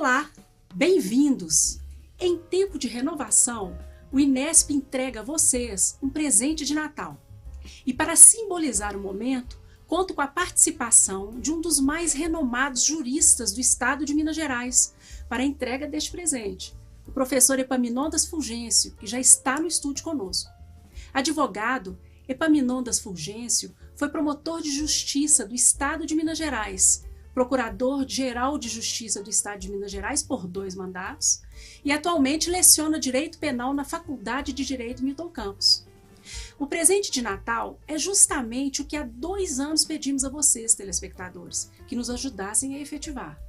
Olá, bem-vindos! Em tempo de renovação, o Inesp entrega a vocês um presente de Natal. E para simbolizar o momento, conto com a participação de um dos mais renomados juristas do estado de Minas Gerais para a entrega deste presente, o professor Epaminondas Fulgêncio, que já está no estúdio conosco. Advogado, Epaminondas Fulgêncio foi promotor de justiça do estado de Minas Gerais, procurador-geral de justiça do estado de Minas Gerais por 2 mandatos e atualmente leciona Direito Penal na Faculdade de Direito Milton Campos. O presente de Natal é justamente o que há 2 anos pedimos a vocês, telespectadores, que nos ajudassem a efetivar.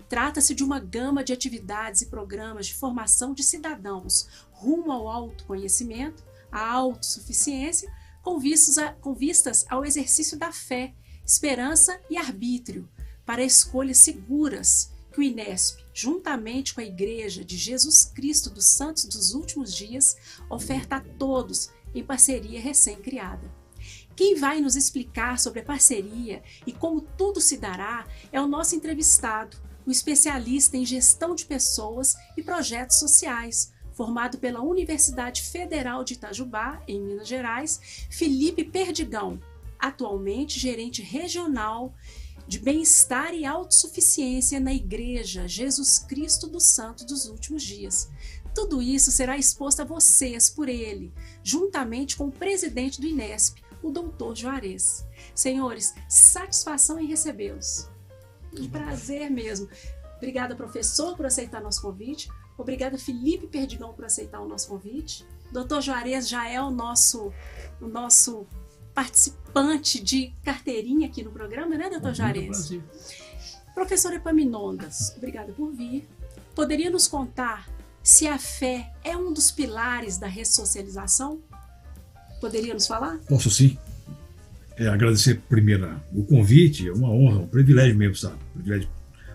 Trata-se de uma gama de atividades e programas de formação de cidadãos rumo ao autoconhecimento, à autossuficiência, com vistas ao exercício da fé, esperança e arbítrio, para escolhas seguras que o Inesp, juntamente com a Igreja de Jesus Cristo dos Santos dos Últimos Dias, oferta a todos em parceria recém-criada. Quem vai nos explicar sobre a parceria e como tudo se dará é o nosso entrevistado, o especialista em gestão de pessoas e projetos sociais, formado pela Universidade Federal de Itajubá, em Minas Gerais, Felipe Perdigão, atualmente gerente regional de bem-estar e autossuficiência na Igreja Jesus Cristo dos Santos dos Últimos Dias. Tudo isso será exposto a vocês por ele, juntamente com o presidente do Inesp, o doutor Juarez. Senhores, satisfação em recebê-los. Um prazer mesmo. Obrigada, professor, por aceitar nosso convite. Obrigada, Felipe Perdigão, por aceitar o nosso convite. Doutor Juarez já é o nosso participante de carteirinha aqui no programa, né, doutor Juarez? Professor Epaminondas, obrigada por vir. Poderia nos contar se a fé é um dos pilares da ressocialização? Poderia nos falar? Posso sim. Agradecer primeiro o convite, é uma honra, um privilégio mesmo, sabe? Privilégio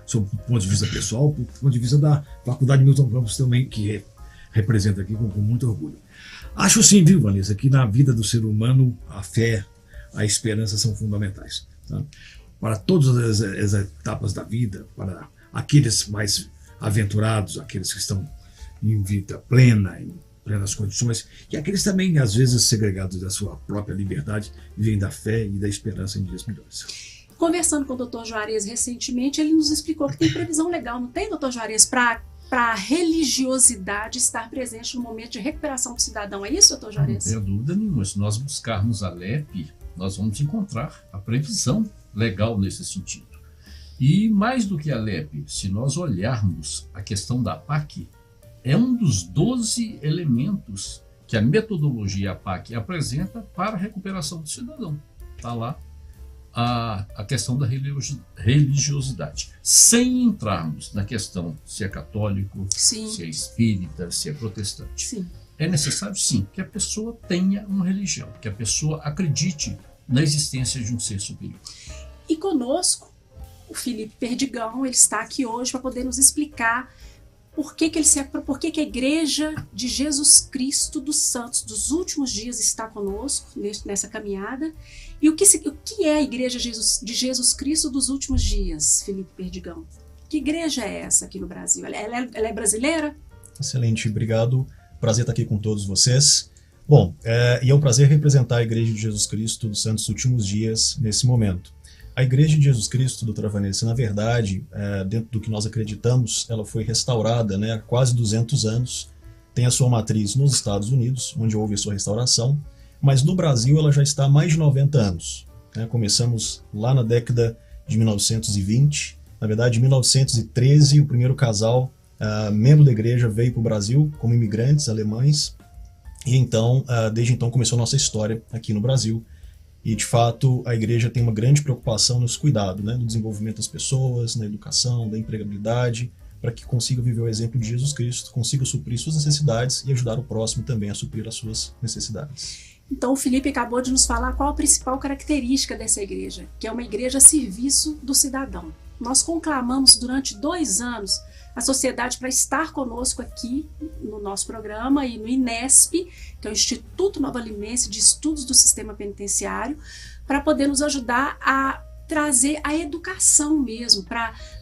sob o ponto de vista pessoal, do ponto de vista da Faculdade Milton Campos também, que representa aqui com muito orgulho. Acho sim, viu, Vanessa, que na vida do ser humano a fé, a esperança são fundamentais. Tá? Para todas as etapas da vida, para aqueles mais aventurados, aqueles que estão em vida plena, em plenas condições, e aqueles também, às vezes, segregados da sua própria liberdade, vivem da fé e da esperança em dias melhores. Conversando com o doutor Juarez recentemente, ele nos explicou que tem previsão legal, não tem, doutor Juarez, para a religiosidade estar presente no momento de recuperação do cidadão. É isso, doutor Juarez? Não tenho dúvida nenhuma. Se nós buscarmos a LEP, nós vamos encontrar a previsão legal nesse sentido. E mais do que a LEP, se nós olharmos a questão da PAC, é um dos 12 elementos que a metodologia PAC apresenta para a recuperação do cidadão. Está lá a questão da religiosidade, sem entrarmos na questão se é católico, sim, se é espírita, se é protestante. Sim. É necessário, sim, que a pessoa tenha uma religião, que a pessoa acredite na existência de um ser superior. E conosco, o Felipe Perdigão, ele está aqui hoje para poder nos explicar por que a Igreja de Jesus Cristo dos Santos dos Últimos Dias está conosco nessa caminhada. E o que é a Igreja de Jesus Cristo dos Últimos Dias, Felipe Perdigão? Que igreja é essa aqui no Brasil? Ela é brasileira? Excelente, obrigado. Prazer estar aqui com todos vocês. Bom, e é um prazer representar a Igreja de Jesus Cristo dos Santos dos Últimos Dias nesse momento. A Igreja de Jesus Cristo, doutora Vanessa, na verdade, dentro do que nós acreditamos, ela foi restaurada, né, há quase 200 anos. Tem a sua matriz nos Estados Unidos, onde houve a sua restauração, mas no Brasil ela já está há mais de 90 anos. Né? Começamos lá na década de 1920, na verdade, em 1913, o primeiro casal, membro da igreja, veio para o Brasil como imigrantes alemães, e então, desde então começou a nossa história aqui no Brasil. E, de fato, a igreja tem uma grande preocupação nos cuidados, né, no desenvolvimento das pessoas, na educação, da empregabilidade, para que consiga viver o exemplo de Jesus Cristo, consiga suprir suas necessidades e ajudar o próximo também a suprir as suas necessidades. Então, o Felipe acabou de nos falar qual a principal característica dessa igreja, que é uma igreja a serviço do cidadão. Nós conclamamos durante 2 anos a sociedade para estar conosco aqui no nosso programa e no Inesp, que é o Instituto Nova Limense de Estudos do Sistema Penitenciário, para poder nos ajudar a trazer a educação mesmo,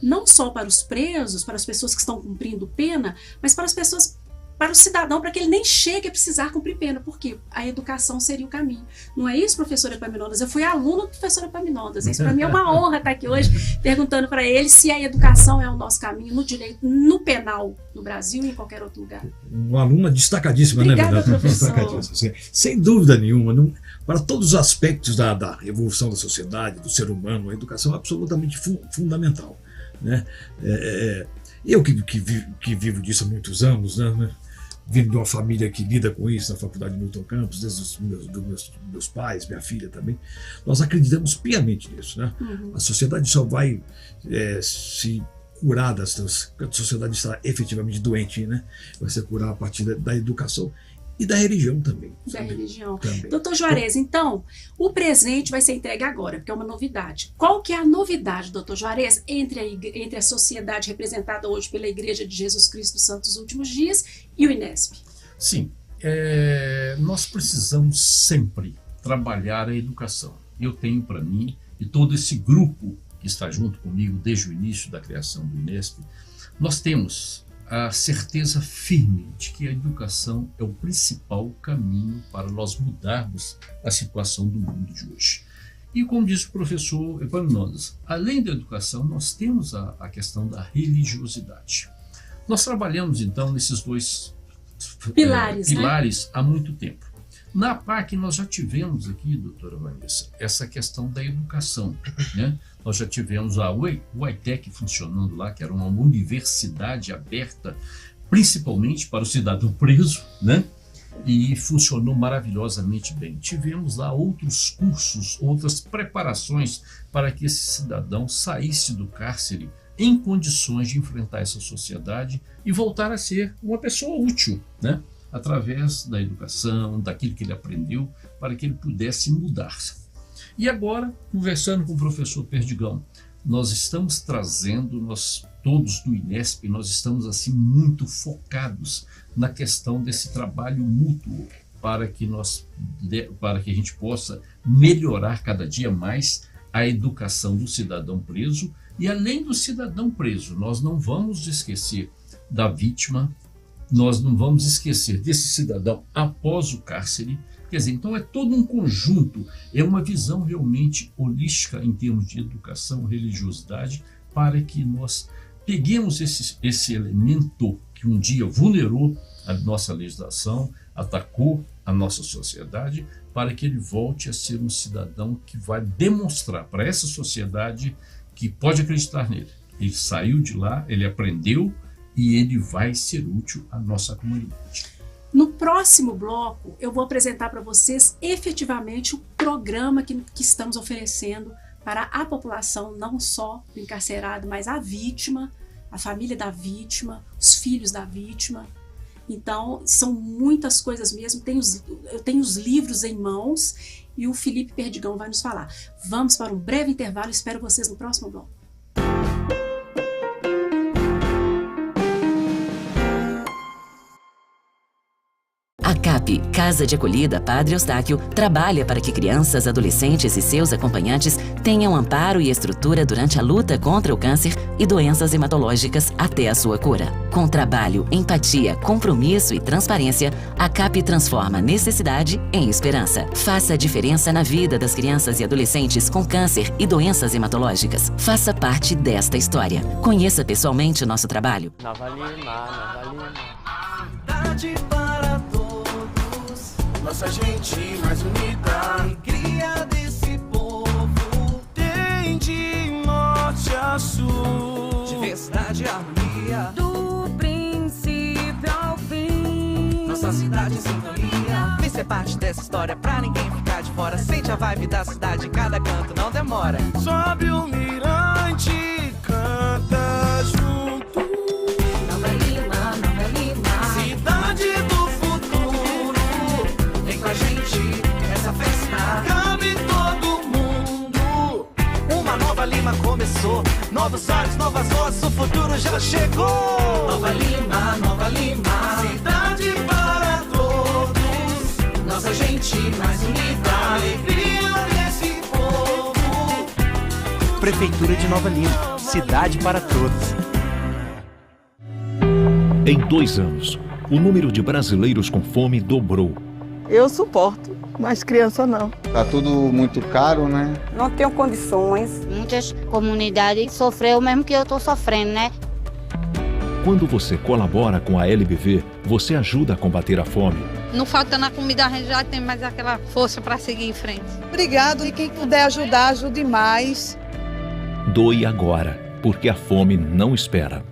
não só para os presos, para as pessoas que estão cumprindo pena, mas para as pessoas, para o cidadão, para que ele nem chegue a precisar cumprir pena, porque a educação seria o caminho. Não é isso, professora Epaminondas? Eu fui aluna do professor Epaminondas. Isso para mim é uma honra estar aqui hoje perguntando para ele se a educação é o nosso caminho no direito, no penal, no Brasil e em qualquer outro lugar. Uma aluna destacadíssima, obrigada, né, professor. Destacadíssima. Sem dúvida nenhuma, para todos os aspectos da evolução da sociedade, do ser humano, a educação é absolutamente fundamental, né? Eu que vivo disso há muitos anos, né? Vindo de uma família que lida com isso na Faculdade Milton Campos, desde os meus pais, minha filha também, nós acreditamos piamente nisso, né? Uhum. A sociedade só vai se curar a sociedade está efetivamente doente, né? Vai ser curada a partir da educação e da religião também. Da religião. Também. Doutor Juarez, então, o presente vai ser entregue agora, porque é uma novidade. Qual que é a novidade, doutor Juarez, entre a sociedade representada hoje pela Igreja de Jesus Cristo dos Santos Últimos Dias e o INESP? Sim, nós precisamos sempre trabalhar a educação. Eu tenho para mim, e todo esse grupo que está junto comigo desde o início da criação do INESP, nós temos a certeza firme de que a educação é o principal caminho para nós mudarmos a situação do mundo de hoje. E como disse o professor Epaminondas, além da educação, nós temos a questão da religiosidade. Nós trabalhamos então nesses dois pilares, né? Há muito tempo. Na PAC nós já tivemos aqui, doutora Vanessa, essa questão da educação, né? Nós já tivemos a UITEC funcionando lá, que era uma universidade aberta principalmente para o cidadão preso, né? E funcionou maravilhosamente bem. Tivemos lá outros cursos, outras preparações para que esse cidadão saísse do cárcere em condições de enfrentar essa sociedade e voltar a ser uma pessoa útil, né? Através da educação, daquilo que ele aprendeu, para que ele pudesse mudar-se. E agora, conversando com o professor Perdigão, nós estamos trazendo, nós todos do INESP, nós estamos assim muito focados na questão desse trabalho mútuo para que a gente possa melhorar cada dia mais a educação do cidadão preso. E além do cidadão preso, nós não vamos esquecer da vítima, nós não vamos esquecer desse cidadão após o cárcere. Quer dizer, então é todo um conjunto, é uma visão realmente holística em termos de educação, religiosidade, para que nós peguemos esse elemento que um dia vulnerou a nossa legislação, atacou a nossa sociedade, para que ele volte a ser um cidadão que vai demonstrar para essa sociedade que pode acreditar nele. Ele saiu de lá, ele aprendeu, e ele vai ser útil à nossa comunidade. No próximo bloco, eu vou apresentar para vocês efetivamente o programa que estamos oferecendo para a população, não só do encarcerado, mas a vítima, a família da vítima, os filhos da vítima. Então, são muitas coisas mesmo. Eu tenho os livros em mãos e o Felipe Perdigão vai nos falar. Vamos para um breve intervalo, espero vocês no próximo bloco. A CAP, Casa de Acolhida Padre Eustáquio, trabalha para que crianças, adolescentes e seus acompanhantes tenham amparo e estrutura durante a luta contra o câncer e doenças hematológicas até a sua cura. Com trabalho, empatia, compromisso e transparência, a CAP transforma necessidade em esperança. Faça a diferença na vida das crianças e adolescentes com câncer e doenças hematológicas. Faça parte desta história. Conheça pessoalmente o nosso trabalho. Nova Lima. Para todos, nossa gente mais unida. A alegria desse povo tem de norte a sul. Diversidade e harmonia, do princípio ao fim. nossa cidade em sintonia. Vem ser parte dessa história pra ninguém ficar de fora. Sente a vibe da cidade em cada canto, não demora. Sobe o mirante, canta junto. Nova Lima. Cidade do futuro, vem com a gente, essa festa cabe todo mundo. Uma nova Lima começou, novos olhos, novas vozes, o futuro já chegou. Nova Lima, cidade para todos, nossa gente mais unida. A alegria desse povo Prefeitura de Nova Lima, cidade para todos. Em 2 anos, o número de brasileiros com fome dobrou. Eu suporto, mas criança não. Tá tudo muito caro, né? Não tenho condições. Muitas comunidades sofreu o mesmo que eu estou sofrendo, né? Quando você colabora com a LBV, você ajuda a combater a fome. Não faltando a comida, a gente já tem mais aquela força para seguir em frente. Obrigado, e quem puder ajudar, ajude mais. Doe agora, porque a fome não espera.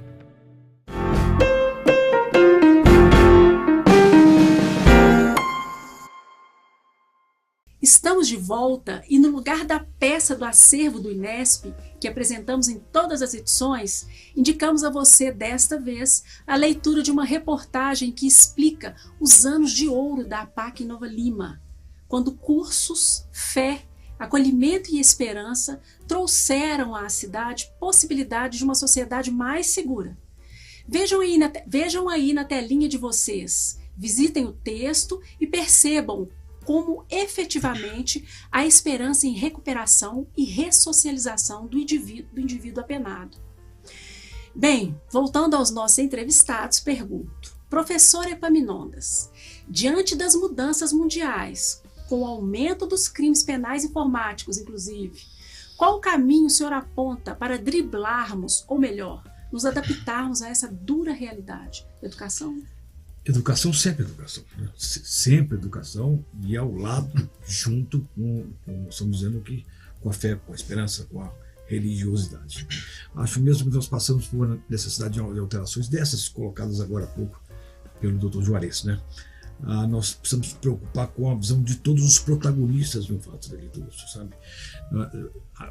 Estamos de volta e no lugar da peça do acervo do INESP, que apresentamos em todas as edições, indicamos a você desta vez a leitura de uma reportagem que explica os anos de ouro da APAC em Nova Lima, quando cursos, fé, acolhimento e esperança trouxeram à cidade possibilidade de uma sociedade mais segura. Vejam aí na telinha de vocês, visitem o texto e percebam como efetivamente a esperança em recuperação e ressocialização do indivíduo apenado. Bem, voltando aos nossos entrevistados, pergunto, professor Epaminondas, diante das mudanças mundiais, com o aumento dos crimes penais informáticos, inclusive, qual o caminho o senhor aponta para driblarmos, ou melhor, nos adaptarmos a essa dura realidade? Educação? Educação, sempre educação. Né? Sempre educação e ao lado, junto com, estamos dizendo que, com a fé, com a esperança, com a religiosidade. Acho mesmo que nós passamos por necessidade de alterações dessas colocadas agora há pouco pelo Dr. Juarez, né? Nós precisamos nos preocupar com a visão de todos os protagonistas de um fato delituoso, sabe?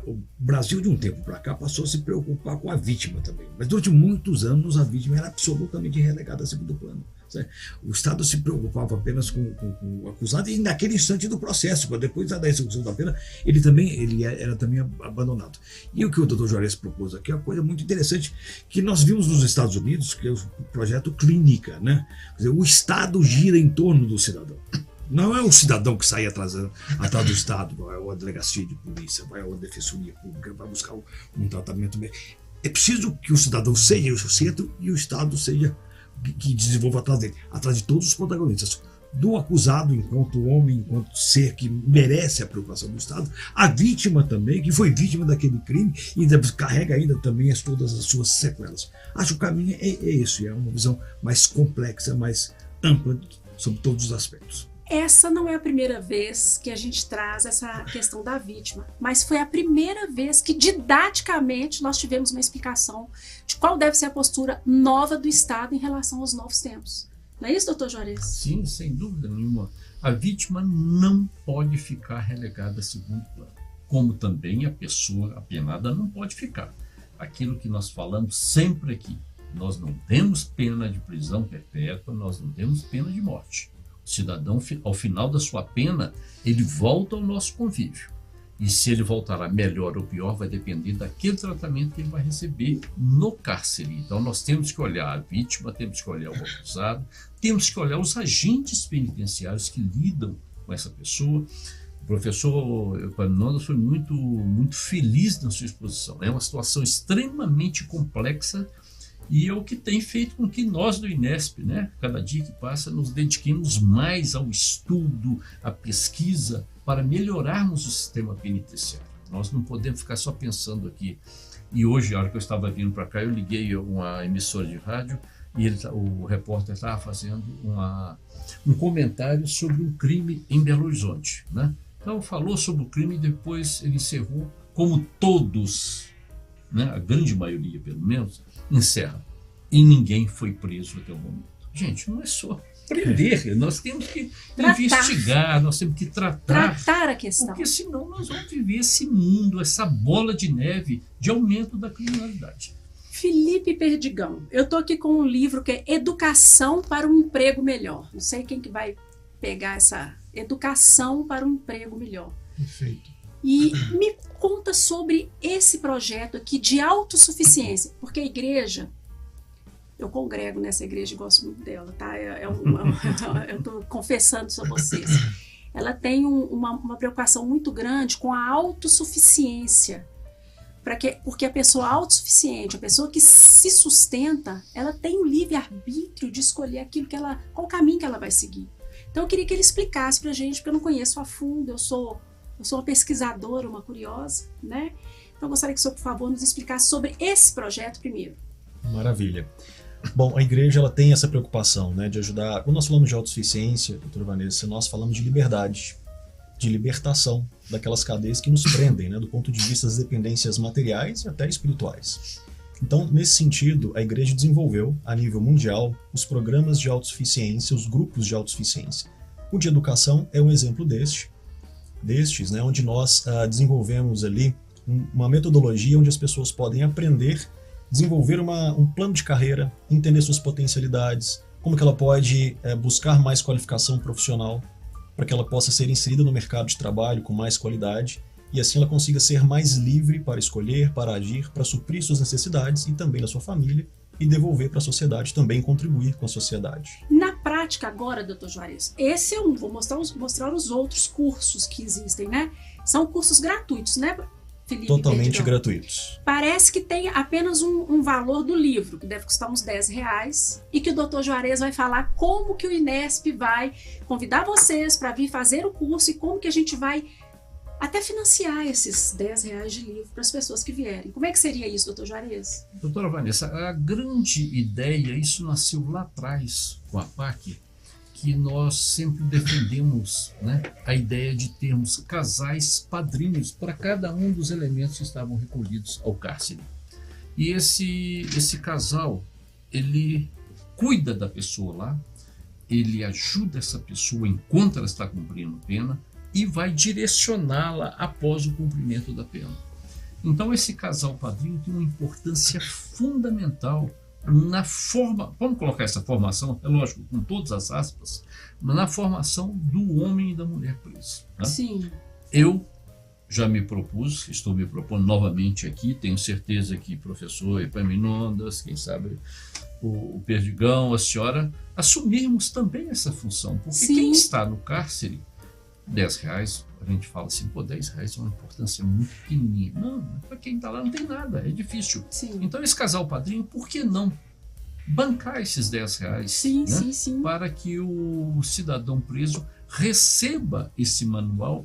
O Brasil, de um tempo para cá, passou a se preocupar com a vítima também. Mas durante muitos anos a vítima era absolutamente relegada a segundo plano. Certo? O Estado se preocupava apenas com o acusado e naquele instante do processo, depois da execução da pena, ele era também abandonado. E o que o Dr. Juarez propôs aqui é uma coisa muito interessante que nós vimos nos Estados Unidos, que é o projeto Clínica, né? Quer dizer, o Estado gira em torno do cidadão. Não é o cidadão que sai atrás do Estado, vai à delegacia de polícia, vai à defensoria pública, vai buscar um tratamento médico. É preciso que o cidadão seja o centro e o Estado seja que desenvolva atrás dele, atrás de todos os protagonistas, do acusado enquanto homem, enquanto ser que merece a preocupação do Estado, a vítima também, que foi vítima daquele crime e carrega ainda também todas as suas sequelas. Acho que o caminho é esse, é uma visão mais complexa, mais ampla sobre todos os aspectos. Essa não é a primeira vez que a gente traz essa questão da vítima, mas foi a primeira vez que didaticamente nós tivemos uma explicação de qual deve ser a postura nova do Estado em relação aos novos tempos. Não é isso, doutor Juarez? Sim, sem dúvida nenhuma. A vítima não pode ficar relegada a segundo plano, como também a pessoa apenada não pode ficar. Aquilo que nós falamos sempre aqui, nós não temos pena de prisão perpétua, nós não temos pena de morte. O cidadão, ao final da sua pena, ele volta ao nosso convívio. E se ele voltará melhor ou pior, vai depender daquele tratamento que ele vai receber no cárcere. Então, nós temos que olhar a vítima, temos que olhar o acusado, temos que olhar os agentes penitenciários que lidam com essa pessoa. O professor Epaminondas foi muito feliz na sua exposição. É uma situação extremamente complexa e é o que tem feito com que nós do INESP, né, cada dia que passa, nos dediquemos mais ao estudo, à pesquisa, para melhorarmos o sistema penitenciário. Nós não podemos ficar só pensando aqui. E hoje, a hora que eu estava vindo para cá, eu liguei a uma emissora de rádio e o repórter estava fazendo um comentário sobre um crime em Belo Horizonte, né? Então, falou sobre o crime e depois ele encerrou, como todos, né, a grande maioria pelo menos, encerra. E ninguém foi preso até o momento. Gente, não é só prender, nós temos que investigar, nós temos que tratar a questão. Porque senão nós vamos viver esse mundo, essa bola de neve de aumento da criminalidade. Felipe Perdigão, eu estou aqui com um livro que é Educação para um Emprego Melhor. Não sei quem que vai pegar essa Educação para um Emprego Melhor. Perfeito. E me conta sobre esse projeto aqui de autossuficiência, porque a igreja, eu congrego nessa igreja e gosto muito dela, tá? Eu estou confessando isso a vocês. Ela tem uma preocupação muito grande com a autossuficiência. Porque a pessoa autossuficiente, a pessoa que se sustenta, ela tem o livre-arbítrio de escolher qual caminho que ela vai seguir. Então eu queria que ele explicasse pra gente, porque eu não conheço a fundo, eu sou uma pesquisadora, uma curiosa, né? Então eu gostaria que o senhor, por favor, nos explicasse sobre esse projeto primeiro. Maravilha. Bom, a igreja ela tem essa preocupação, né, de ajudar. Quando nós falamos de autossuficiência, doutora Vanessa, nós falamos de liberdade, de libertação daquelas cadeias que nos prendem, né, do ponto de vista das dependências materiais e até espirituais. Então, nesse sentido, a igreja desenvolveu, a nível mundial, os programas de autossuficiência, os grupos de autossuficiência. O de educação é um exemplo destes, né, onde nós desenvolvemos ali uma metodologia onde as pessoas podem aprender, desenvolver um plano de carreira, entender suas potencialidades, como que ela pode buscar mais qualificação profissional, para que ela possa ser inserida no mercado de trabalho com mais qualidade, e assim ela consiga ser mais livre para escolher, para agir, para suprir suas necessidades e também da sua família, e devolver para a sociedade, também contribuir com a sociedade. Na prática agora, doutor Juarez, esse é vou mostrar os outros cursos que existem, né? São cursos gratuitos, né, Felipe? Totalmente gratuitos. Parece que tem apenas um valor do livro, que deve custar uns R$10, e que o doutor Juarez vai falar como que o INESP vai convidar vocês para vir fazer o curso e como que a gente vai até financiar esses R$10 de livro para as pessoas que vierem. Como é que seria isso, doutor Juarez? Doutora Vanessa, a grande ideia, isso nasceu lá atrás com a PAC, que nós sempre defendemos, né, a ideia de termos casais padrinhos para cada um dos elementos que estavam recolhidos ao cárcere. E esse casal, ele cuida da pessoa lá, ele ajuda essa pessoa enquanto ela está cumprindo pena e vai direcioná-la após o cumprimento da pena. Então esse casal padrinho tem uma importância fundamental na vamos colocar essa formação, é lógico, com todas as aspas, na formação do homem e da mulher preso. Né? Sim. Eu já me propus, estou me propondo novamente aqui, tenho certeza que professor Epaminondas, quem sabe o Perdigão, a senhora, assumirmos também essa função, porque Sim. Quem está no cárcere, R$10, a gente fala assim, pô, R$10 é uma importância muito pequenininha. Não, para quem está lá não tem nada, é difícil. Sim. Então esse casal padrinho, por que não bancar esses R$10, sim, né, sim, sim. para que o cidadão preso receba esse manual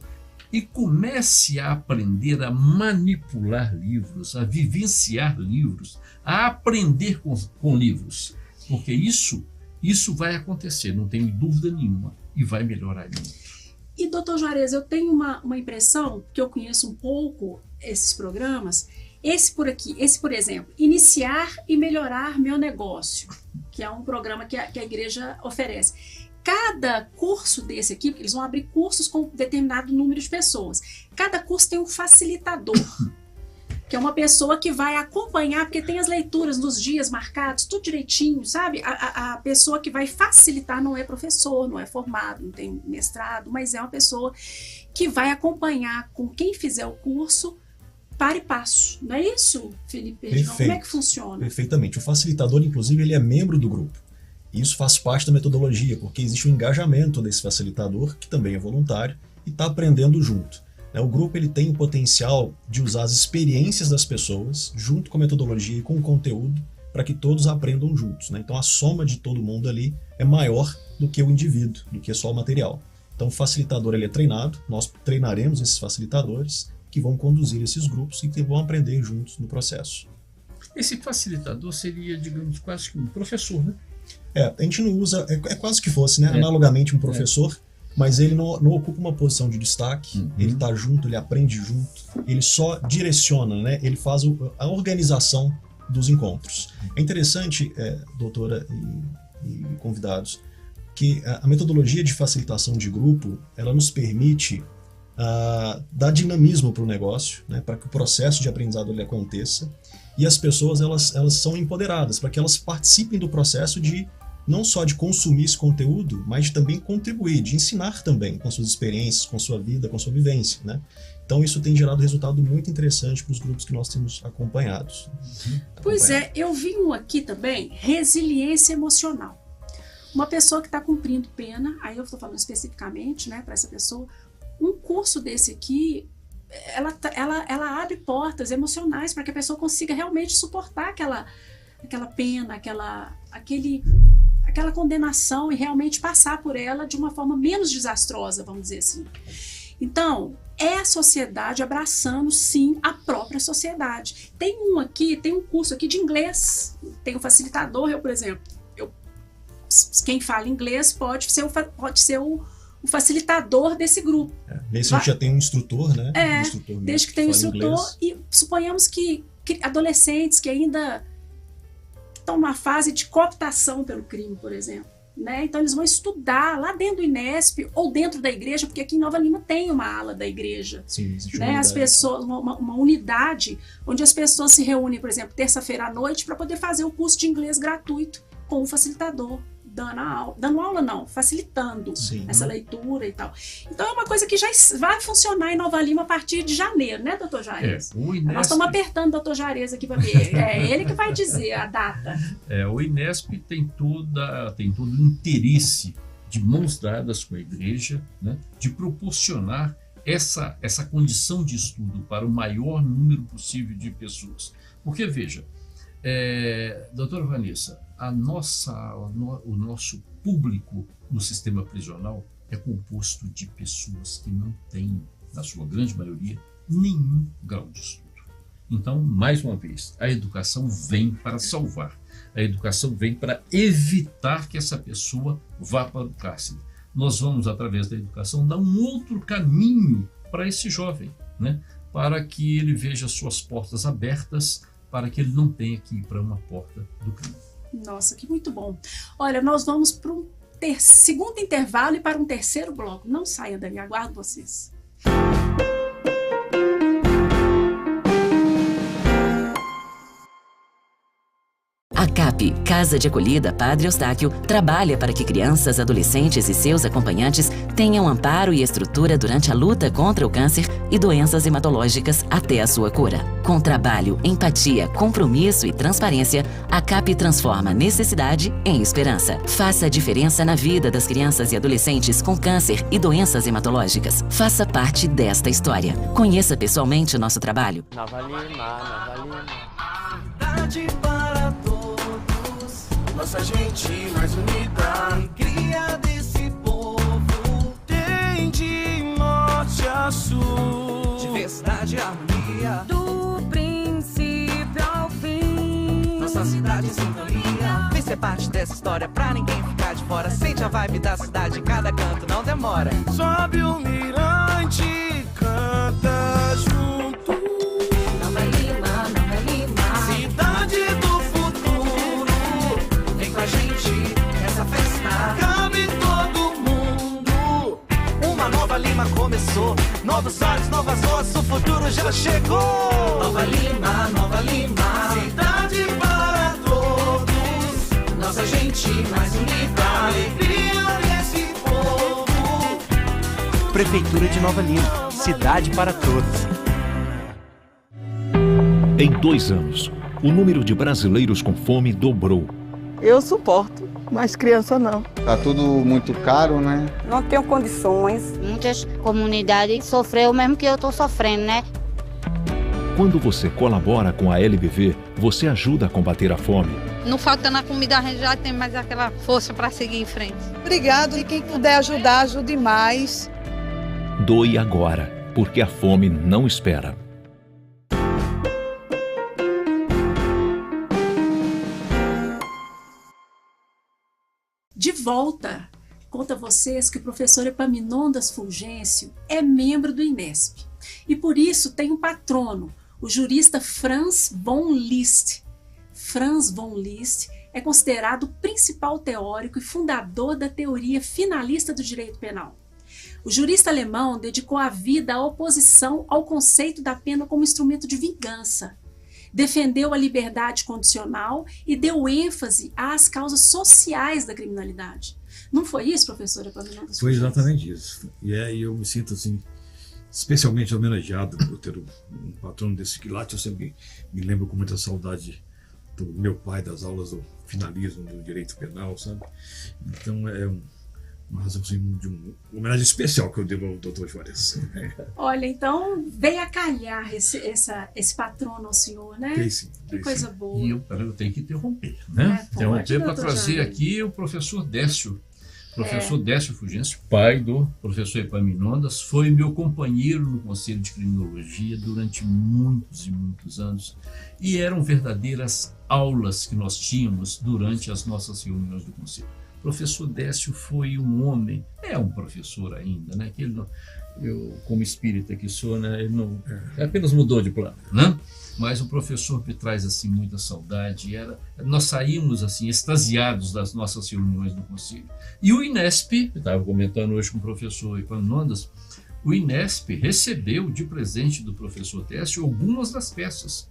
e comece a aprender a manipular livros, a vivenciar livros, a aprender com livros, porque isso vai acontecer, não tenho dúvida nenhuma, e vai melhorar muito. E, doutor Juarez, eu tenho uma impressão, que eu conheço um pouco esses programas, esse por exemplo, Iniciar e Melhorar Meu Negócio, que é um programa que a igreja oferece. Cada curso desse aqui, porque eles vão abrir cursos com determinado número de pessoas, cada curso tem um facilitador, que é uma pessoa que vai acompanhar, porque tem as leituras nos dias marcados, tudo direitinho, sabe? A pessoa que vai facilitar não é professor, não é formado, não tem mestrado, mas é uma pessoa que vai acompanhar com quem fizer o curso, para e passo. Não é isso, Felipe? Perfeito. Como é que funciona? Perfeitamente. O facilitador, inclusive, ele é membro do grupo. E isso faz parte da metodologia, porque existe um engajamento desse facilitador, que também é voluntário, e está aprendendo junto. O grupo ele tem o potencial de usar as experiências das pessoas, junto com a metodologia e com o conteúdo, para que todos aprendam juntos. Então a soma de todo mundo ali é maior do que o indivíduo, do que só o material. Então o facilitador ele é treinado, nós treinaremos esses facilitadores que vão conduzir esses grupos e que vão aprender juntos no processo. Esse facilitador seria, digamos, quase que um professor, né? A gente não usa, é quase que fosse, né? Analogamente um professor, mas ele não ocupa uma posição de destaque, ele está junto, ele aprende junto, ele só direciona, né? Ele faz a organização dos encontros. É interessante, doutora e convidados, que a metodologia de facilitação de grupo, ela nos permite dar dinamismo para o negócio, né? Para que o processo de aprendizado ele aconteça, e as pessoas elas são empoderadas, para que elas participem do processo de não só de consumir esse conteúdo, mas de também contribuir, de ensinar também com suas experiências, com sua vida, com sua vivência, né? Então isso tem gerado resultado muito interessante para os grupos que nós temos acompanhados. Pois é, eu vi um aqui também, resiliência emocional. Uma pessoa que está cumprindo pena, aí eu estou falando especificamente, né, para essa pessoa, um curso desse aqui, ela abre portas emocionais para que a pessoa consiga realmente suportar aquela pena, aquela condenação e realmente passar por ela de uma forma menos desastrosa, vamos dizer assim. Então, é a sociedade abraçando, sim, a própria sociedade. Tem um curso aqui de inglês, tem um facilitador, por exemplo, quem fala inglês pode ser o facilitador desse grupo. Nesse a gente já tem um instrutor, né? Um instrutor desde que tem um instrutor, e suponhamos que adolescentes que ainda estão numa fase de cooptação pelo crime, por exemplo. Né? Então eles vão estudar lá dentro do INESP ou dentro da igreja, porque aqui em Nova Lima tem uma ala da igreja. Sim, existe né? As pessoas, uma unidade onde as pessoas se reúnem, por exemplo, terça-feira à noite para poder fazer o curso de inglês gratuito com o facilitador. Dando aula não, facilitando essa leitura e tal. Então é uma coisa que já vai funcionar em Nova Lima a partir de janeiro, né, doutor Jarez? Nós estamos apertando o doutor Jarez aqui para ver. É ele que vai dizer a data. O INESP tem todo o interesse de mãos dadas com a igreja, né, de proporcionar essa condição de estudo para o maior número possível de pessoas. Porque, veja, doutora Vanessa, o nosso público no sistema prisional é composto de pessoas que não têm, na sua grande maioria, nenhum grau de estudo. Então, mais uma vez, a educação vem para salvar. A educação vem para evitar que essa pessoa vá para o cárcere. Nós vamos, através da educação, dar um outro caminho para esse jovem, né? Para que ele veja suas portas abertas, para que ele não tenha que ir para uma porta do crime. Nossa, que muito bom. Olha, nós vamos para um segundo intervalo e para um terceiro bloco. Não saia daí, aguardo vocês. A CAP, Casa de Acolhida Padre Eustáquio, trabalha para que crianças, adolescentes e seus acompanhantes tenham amparo e estrutura durante a luta contra o câncer e doenças hematológicas até a sua cura. Com trabalho, empatia, compromisso e transparência, a CAP transforma necessidade em esperança. Faça a diferença na vida das crianças e adolescentes com câncer e doenças hematológicas. Faça parte desta história. Conheça pessoalmente o nosso trabalho. Nova Lima. Cidade para todos, nossa gente mais unida. Alegria desse povo tem de norte a sul. Diversidade e harmonia, do princípio ao fim. nossa cidade em sintonia. Vem ser parte dessa história pra ninguém ficar de fora. Sente a vibe da cidade em cada canto, não demora. Sobe o mirante, canta junto. Nova Lima, Nova Lima. Cidade do futuro, vem com a gente, essa festa cabe todo mundo. Uma nova Lima começou, novos olhos, novas vozes, o futuro já chegou. Nova Lima, cidade para todos, nossa gente mais unida, alegria desse povo. Prefeitura de Nova Lima, cidade para todos. Em 2 anos, o número de brasileiros com fome dobrou. Eu suporto, mas criança não. Tá tudo muito caro, né? Não tenho condições. Muitas comunidades sofreu o mesmo que eu estou sofrendo, né? Quando você colabora com a LBV, você ajuda a combater a fome. Não faltando a comida, a gente já tem mais aquela força para seguir em frente. Obrigado, e quem puder ajudar, ajude mais. Doe agora, porque a fome não espera. De volta, conto a vocês que o professor Epaminondas Fulgêncio é membro do INESP e por isso tem um patrono, o jurista Franz von Liszt. Franz von Liszt é considerado o principal teórico e fundador da teoria finalista do direito penal. O jurista alemão dedicou a vida à oposição ao conceito da pena como instrumento de vingança. Defendeu a liberdade condicional e deu ênfase às causas sociais da criminalidade. Não foi isso, professora Epaminondas? Foi exatamente isso. E eu me sinto assim, especialmente homenageado por ter um patrono desse quilate. Eu sempre me lembro com muita saudade do meu pai, das aulas do finalismo do direito penal, sabe? Então é uma razão assim, de uma homenagem especial que eu devo ao Dr. Juarez. Olha, então veio a calhar esse patrono ao senhor, né? Que coisa boa. E eu tenho que interromper, né? Interromper para trazer aqui o professor Décio. Professor Décio Fulgêncio, pai do professor Epaminondas, foi meu companheiro no Conselho de Criminologia durante muitos e muitos anos. E eram verdadeiras aulas que nós tínhamos durante as nossas reuniões do Conselho. O professor Décio foi um homem, é um professor ainda, né? Que ele não, eu, como espírita que sou, né? Ele não, apenas mudou de plano, né? Mas o professor me traz assim muita saudade. Nós saímos assim extasiados das nossas reuniões do Conselho. E o Inesp, eu estava comentando hoje com o professor Epaminondas, o Inesp recebeu de presente do professor Décio algumas das peças.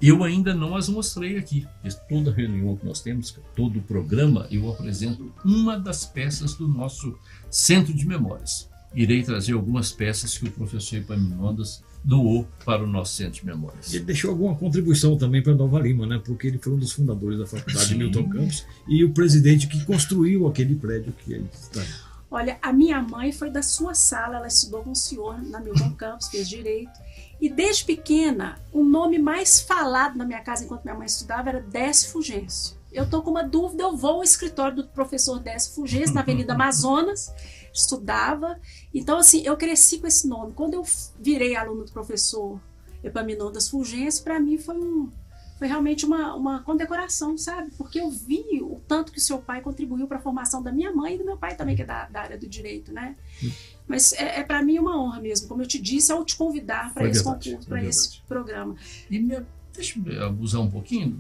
Eu ainda não as mostrei aqui. Toda reunião que nós temos, todo o programa, eu apresento uma das peças do nosso Centro de Memórias. Irei trazer algumas peças que o professor Epaminondas doou para o nosso Centro de Memórias. Ele deixou alguma contribuição também para Nova Lima, né? Porque ele foi um dos fundadores da faculdade de Milton Campos e o presidente que construiu aquele prédio que aí está. Olha, a minha mãe foi da sua sala, ela estudou com o senhor na Milton Campos, fez direito. E desde pequena, o nome mais falado na minha casa enquanto minha mãe estudava era Décio Fulgêncio. Eu estou com uma dúvida, eu vou ao escritório do professor Décio Fulgêncio, na Avenida Amazonas, estudava. Então, assim, eu cresci com esse nome. Quando eu virei aluno do professor Epaminondas Fulgêncio, para mim foi realmente uma condecoração, sabe? Porque eu vi o tanto que o seu pai contribuiu para a formação da minha mãe e do meu pai também, que é da área do direito, né? Mas para mim uma honra mesmo, como eu te disse, ao te convidar para esse concurso, para esse programa. Deixa eu abusar um pouquinho.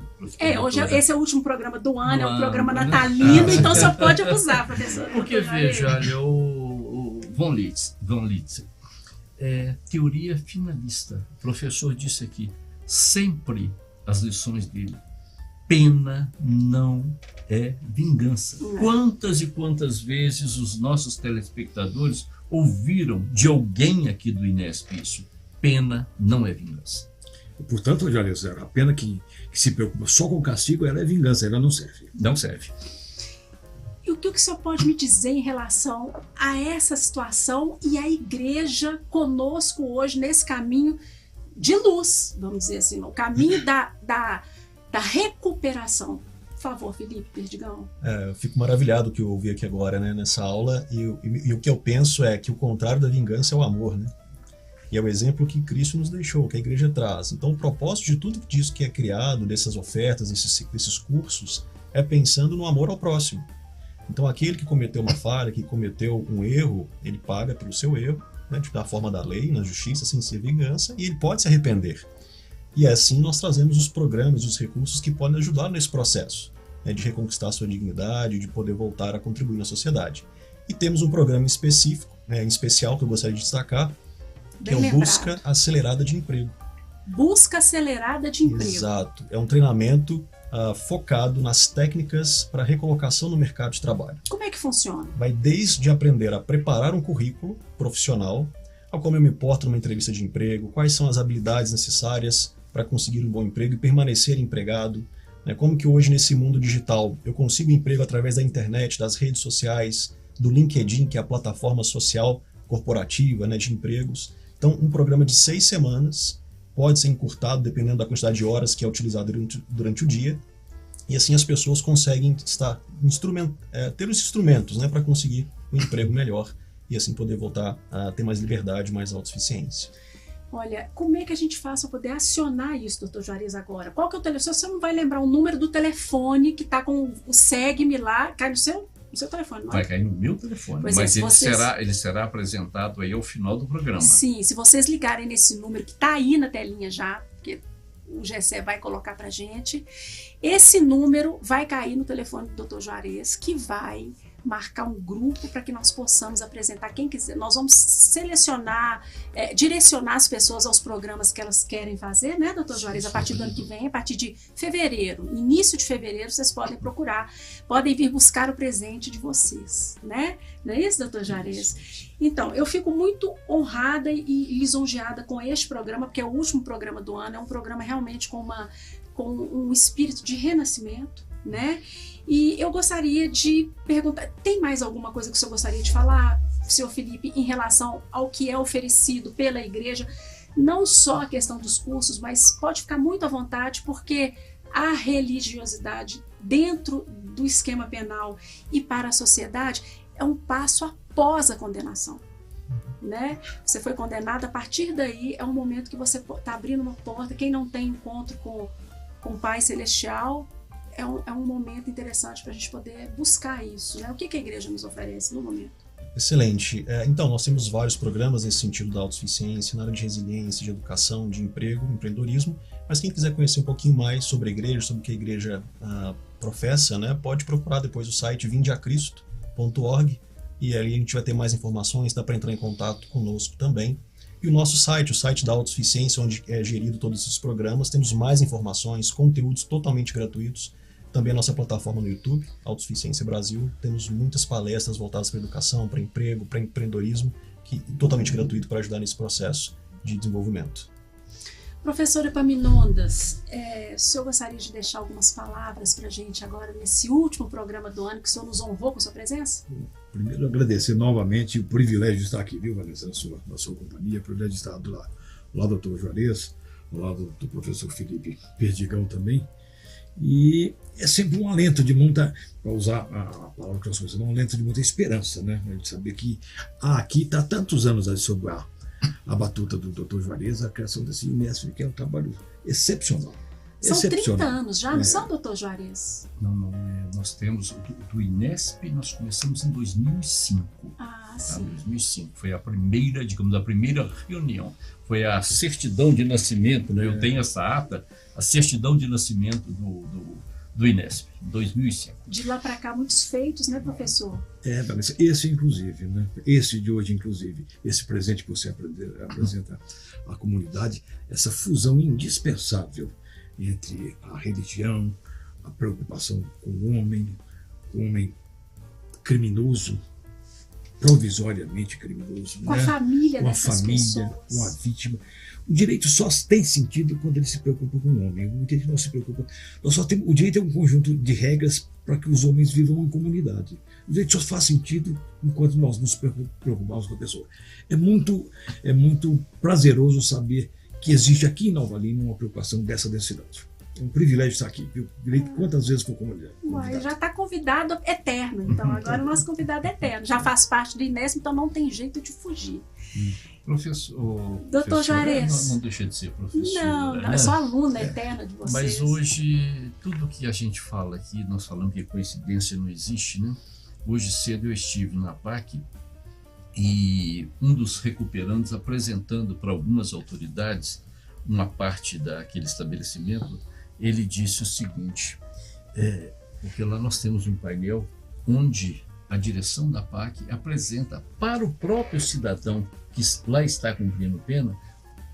Hoje esse é o último programa do ano, é um programa natalino, então só pode abusar, professor. Porque veja, olha, o Von Litz, teoria finalista. O professor disse aqui, sempre as lições dele, pena não é vingança. Quantas e quantas vezes os nossos telespectadores ouviram de alguém aqui do Inesp isso? Pena não é vingança. Portanto, Juarez, a pena que se preocupa só com o castigo, ela é vingança, ela não serve. Não serve. E o que o senhor pode me dizer em relação a essa situação e a igreja conosco hoje nesse caminho de luz, vamos dizer assim, no caminho da recuperação? Por favor, Felipe Perdigão. Eu fico maravilhado que eu ouvi aqui agora, né, nessa aula, e o que eu penso é que o contrário da vingança é o amor, né? E é o exemplo que Cristo nos deixou, que a igreja traz. Então, o propósito de tudo disso que é criado, dessas ofertas, desses cursos, é pensando no amor ao próximo. Então, aquele que cometeu uma falha, que cometeu um erro, ele paga pelo seu erro, né, da forma da lei, na justiça, sem ser vingança, e ele pode se arrepender. E assim nós trazemos os programas, os recursos que podem ajudar nesse processo, né, de reconquistar a sua dignidade, de poder voltar a contribuir na sociedade. E temos um programa específico, em especial, que eu gostaria de destacar, que é o Busca Acelerada de Emprego. Busca Acelerada de Emprego. Exato. É um treinamento focado nas técnicas para recolocação no mercado de trabalho. Como é que funciona? Vai desde aprender a preparar um currículo profissional, a como eu me porto numa entrevista de emprego, quais são as habilidades necessárias para conseguir um bom emprego e permanecer empregado, né? Como que hoje nesse mundo digital eu consigo emprego através da internet, das redes sociais, do LinkedIn, que é a plataforma social corporativa, né, de empregos. Então, um programa de 6 semanas pode ser encurtado dependendo da quantidade de horas que é utilizado durante o dia. E assim as pessoas conseguem ter os instrumentos, né, para conseguir um emprego melhor e assim poder voltar a ter mais liberdade, mais autossuficiência. Olha, como é que a gente faz para poder acionar isso, doutor Juarez, agora? Qual que é o telefone? Você não vai lembrar o número do telefone que está com o Segue-me lá, cai no seu telefone, não é? Vai cair no meu telefone, pois mas ele será apresentado aí ao final do programa. Sim, se vocês ligarem nesse número que está aí na telinha já, porque o Gessé vai colocar para gente, esse número vai cair no telefone do Dr. Juarez, que vai marcar um grupo para que nós possamos apresentar quem quiser. Nós vamos selecionar, direcionar as pessoas aos programas que elas querem fazer, né, doutor Juarez, a partir do ano que vem, a partir de fevereiro, início de fevereiro, vocês podem procurar, podem vir buscar o presente de vocês, né? Não é isso, doutor Juarez? Então, eu fico muito honrada e lisonjeada com este programa, porque é o último programa do ano, é um programa realmente com um espírito de renascimento, né? E eu gostaria de perguntar, tem mais alguma coisa que o senhor gostaria de falar, senhor Felipe, em relação ao que é oferecido pela igreja? Não só a questão dos cursos, mas pode ficar muito à vontade, porque a religiosidade dentro do esquema penal e para a sociedade é um passo após a condenação, né? Você foi condenado, a partir daí é um momento que você está abrindo uma porta. Quem não tem encontro com o Pai Celestial, é um momento interessante para a gente poder buscar isso, né? O que a igreja nos oferece no momento? Excelente. Então, nós temos vários programas nesse sentido da autossuficiência, na área de resiliência, de educação, de emprego, empreendedorismo, mas quem quiser conhecer um pouquinho mais sobre a igreja, sobre o que a igreja professa, né, pode procurar depois o site vindeacristo.org, e ali a gente vai ter mais informações, dá para entrar em contato conosco também. E o nosso site, o site da autossuficiência, onde é gerido todos esses programas, temos mais informações, conteúdos totalmente gratuitos. Também a nossa plataforma no YouTube, Autossuficiência Brasil, temos muitas palestras voltadas para educação, para emprego, para empreendedorismo, totalmente gratuito para ajudar nesse processo de desenvolvimento. Professor Epaminondas, o senhor gostaria de deixar algumas palavras para a gente agora, nesse último programa do ano, que o senhor nos honrou com sua presença? Primeiro, agradecer novamente o privilégio de estar aqui, viu, Vanessa, na sua companhia, o privilégio de estar do lado do Dr. Juarez, do lado do professor Felipe Perdigão também. E é sempre um alento de muita, para usar a palavra que nós usamos, um alento de muita esperança, né? De saber que aqui está tantos anos sob a batuta do Dr. Juarez, a criação desse Inesp, que é um trabalho excepcional. São 30 anos já, não são, Dr. Juarez? Não, nós temos do Inesp, nós começamos em 2005. Sim. 2005, foi a primeira, digamos, a primeira reunião. Foi a certidão de nascimento, né? Eu tenho essa ata, a certidão de nascimento do Inesp, em 2005. De lá para cá, muitos feitos, né, professor? Vanessa, esse inclusive, né? Esse de hoje, inclusive, esse presente que você apresenta à comunidade, essa fusão indispensável entre a religião, a preocupação com o homem criminoso, provisoriamente criminoso, com a família com a dessas família, pessoas, com a vítima. O direito só tem sentido quando ele se preocupa com o homem. O direito não se preocupa. O direito é um conjunto de regras para que os homens vivam em comunidade. O direito só faz sentido enquanto nós nos preocupamos com a pessoa. É muito prazeroso saber que existe aqui em Nova Lima uma preocupação dessa densidade. É um privilégio estar aqui, viu? Direito quantas vezes for convidado. Já está convidado eterno, então agora o nosso convidado é eterno. Já faz parte do Inesp, então não tem jeito de fugir. Professor, Dr. Juarez. Não deixa de ser professor. Não, eu sou aluna eterna de vocês. Mas hoje, tudo que a gente fala aqui, nós falamos que coincidência não existe, né? Hoje cedo eu estive na PAC e um dos recuperandos apresentando para algumas autoridades uma parte daquele estabelecimento, ele disse o seguinte, porque lá nós temos um painel onde a direção da PAC apresenta para o próprio cidadão que lá está cumprindo pena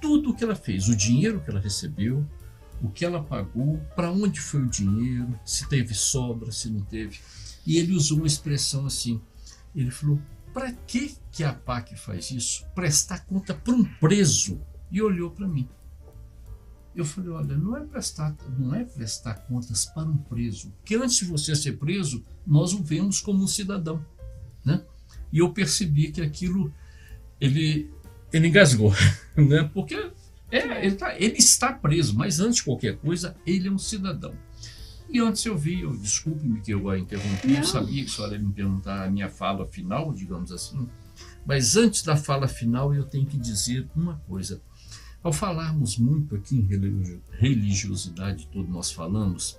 tudo o que ela fez, o dinheiro que ela recebeu, o que ela pagou, para onde foi o dinheiro, se teve sobra, se não teve. E ele usou uma expressão assim, ele falou, para que a PAC faz isso? Prestar conta para um preso. E olhou para mim. Eu falei, olha, não é prestar contas para um preso, porque antes de você ser preso, nós o vemos como um cidadão, né? E eu percebi que aquilo, ele engasgou, né? Porque ele está preso, mas antes de qualquer coisa, ele é um cidadão. E antes desculpe-me que eu a interrompi, eu sabia que a senhora ia me perguntar a minha fala final, digamos assim, mas antes da fala final eu tenho que dizer uma coisa. Ao falarmos muito aqui em religiosidade, todos nós falamos,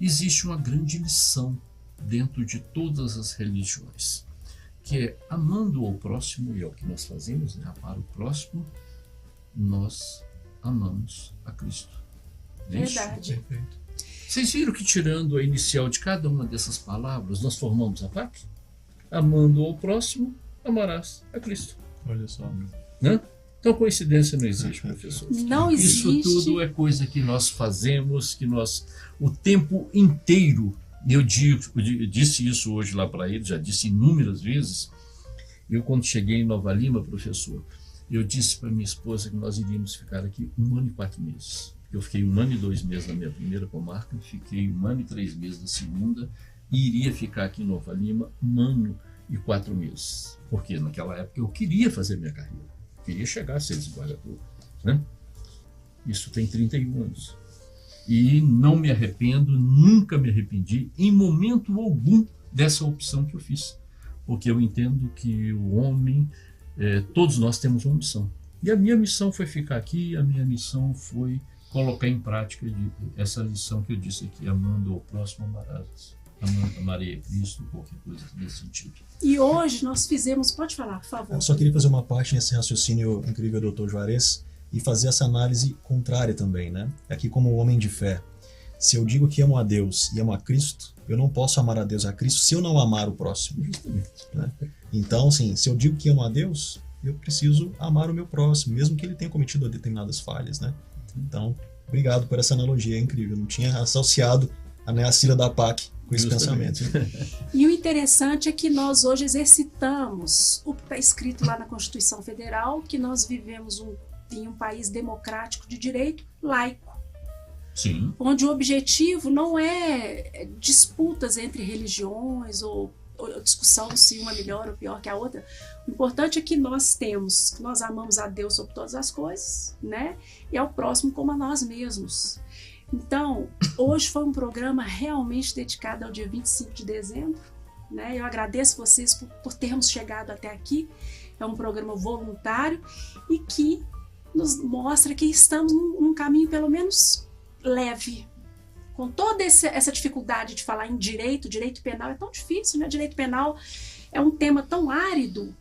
existe uma grande lição dentro de todas as religiões, que é amando ao próximo, e é o que nós fazemos, né? Para o próximo, nós amamos a Cristo. Verdade. Vocês viram que tirando a inicial de cada uma dessas palavras, nós formamos a PAC? Amando ao próximo, amarás a Cristo. Olha só. Né? Então coincidência não existe, professor. Não existe. Isso tudo é coisa que nós fazemos, que nós, o tempo inteiro, eu disse isso hoje lá para ele, já disse inúmeras vezes, eu quando cheguei em Nova Lima, professor, eu disse para minha esposa que nós iríamos ficar aqui 1 ano e 4 meses. Eu fiquei 1 ano e 2 meses na minha primeira comarca, fiquei 1 ano e 3 meses na segunda, e iria ficar aqui em Nova Lima 1 ano e 4 meses. Porque naquela época eu queria fazer minha carreira, queria chegar a ser desembargador, né? Isso tem 31 anos. E não me arrependo, nunca me arrependi, em momento algum, dessa opção que eu fiz. Porque eu entendo que o homem, todos nós temos uma missão. E a minha missão foi ficar aqui, a minha missão foi colocar em prática essa lição que eu disse aqui, amando ao próximo, amarei a Cristo, qualquer coisa nesse sentido. E hoje nós fizemos, pode falar, por favor. Eu só queria fazer uma parte nesse raciocínio incrível do Dr. Juarez e fazer essa análise contrária também, né? Aqui como homem de fé, se eu digo que amo a Deus e amo a Cristo, eu não posso amar a Deus e a Cristo se eu não amar o próximo. Né? Então, assim, se eu digo que amo a Deus, eu preciso amar o meu próximo, mesmo que ele tenha cometido determinadas falhas, né? Então, obrigado por essa analogia, é incrível. Eu não tinha associado a Cília da PAC com esse pensamento. E o interessante é que nós hoje exercitamos o que está escrito lá na Constituição Federal, que nós vivemos em um país democrático de direito, laico. Sim. Onde o objetivo não é disputas entre religiões ou discussão se uma é melhor ou pior que a outra. O importante é que nós amamos a Deus sobre todas as coisas, né? E ao próximo como a nós mesmos. Então, hoje foi um programa realmente dedicado ao dia 25 de dezembro, né? Eu agradeço vocês por termos chegado até aqui. É um programa voluntário e que nos mostra que estamos num caminho pelo menos leve. Com toda essa dificuldade de falar em direito penal é tão difícil, né? Direito penal é um tema tão árido,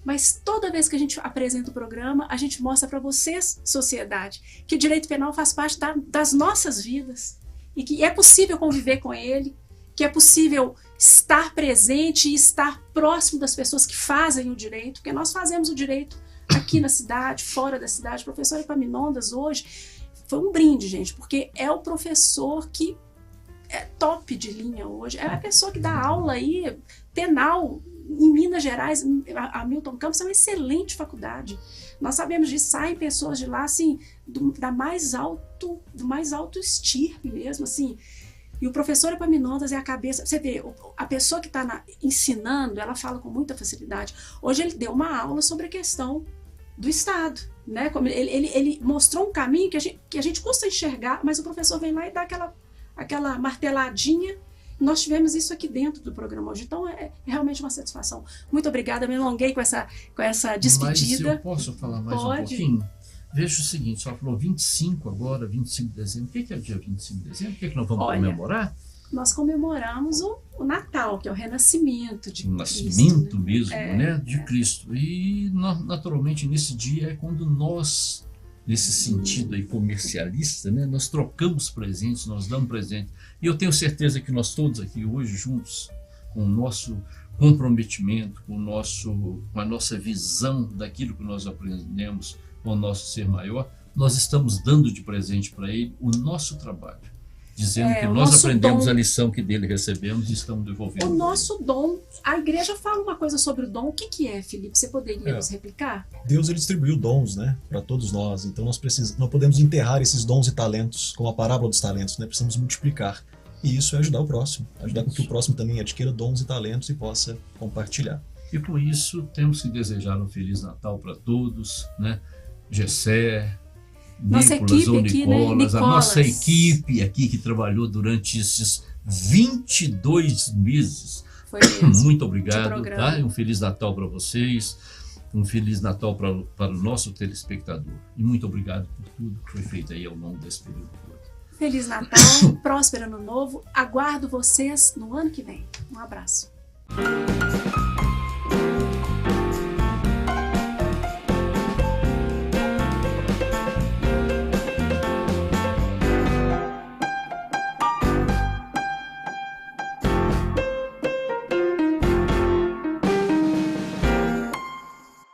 mas toda vez que a gente apresenta o programa, a gente mostra para vocês, sociedade, que o direito penal faz parte das nossas vidas e que é possível conviver com ele, que é possível estar presente e estar próximo das pessoas que fazem o direito, porque nós fazemos o direito aqui na cidade, fora da cidade. O professor Epaminondas hoje foi um brinde, gente, porque é o professor que é top de linha hoje, é a pessoa que dá aula aí, penal, em Minas Gerais. A Milton Campos é uma excelente faculdade. Nós sabemos disso, saem pessoas de lá, assim, do mais alto estirpe mesmo, assim. E o professor Epaminondas é a cabeça. Você vê, a pessoa que está ensinando, ela fala com muita facilidade. Hoje ele deu uma aula sobre a questão do Estado, né? Como ele mostrou um caminho que a gente custa enxergar, mas o professor vem lá e dá aquela marteladinha. Nós tivemos isso aqui dentro do programa hoje, então é realmente uma satisfação. Muito obrigada, me alonguei com essa despedida. Mas eu posso falar mais um pouquinho? Veja o seguinte, só falou 25 agora, 25 de dezembro. O que é o dia 25 de dezembro? O que é que nós vamos comemorar? Nós comemoramos o Natal, que é o renascimento de Cristo. O nascimento mesmo, né? De Cristo. E, naturalmente, nesse dia é quando nós, nesse sentido aí comercialista, né? Nós trocamos presentes, nós damos presente. E eu tenho certeza que nós todos aqui hoje juntos, com o nosso comprometimento, com a nossa visão daquilo que nós aprendemos com o nosso ser maior, nós estamos dando de presente para ele o nosso trabalho. Dizendo que nós aprendemos a lição que dele recebemos e estamos devolvendo. O nosso dom, a igreja fala uma coisa sobre o dom. O que é, Felipe? Você poderia nos replicar? Deus, ele distribuiu dons, né, para todos nós. Então nós não podemos enterrar esses dons e talentos, como a parábola dos talentos, né? Precisamos multiplicar. E isso é ajudar o próximo, ajudar com que o próximo também adquira dons e talentos e possa compartilhar. E com isso temos que desejar um Feliz Natal para todos, né? Gessé, nossa Nicolas ou equipe aqui, Nicolas, né? a nossa equipe aqui que trabalhou durante esses 22 meses. Foi mesmo. Muito obrigado, tá? Um Feliz Natal para vocês, um Feliz Natal para o nosso telespectador. E muito obrigado por tudo que foi feito aí ao longo desse período todo. Feliz Natal, próspero Ano Novo. Aguardo vocês no ano que vem. Um abraço.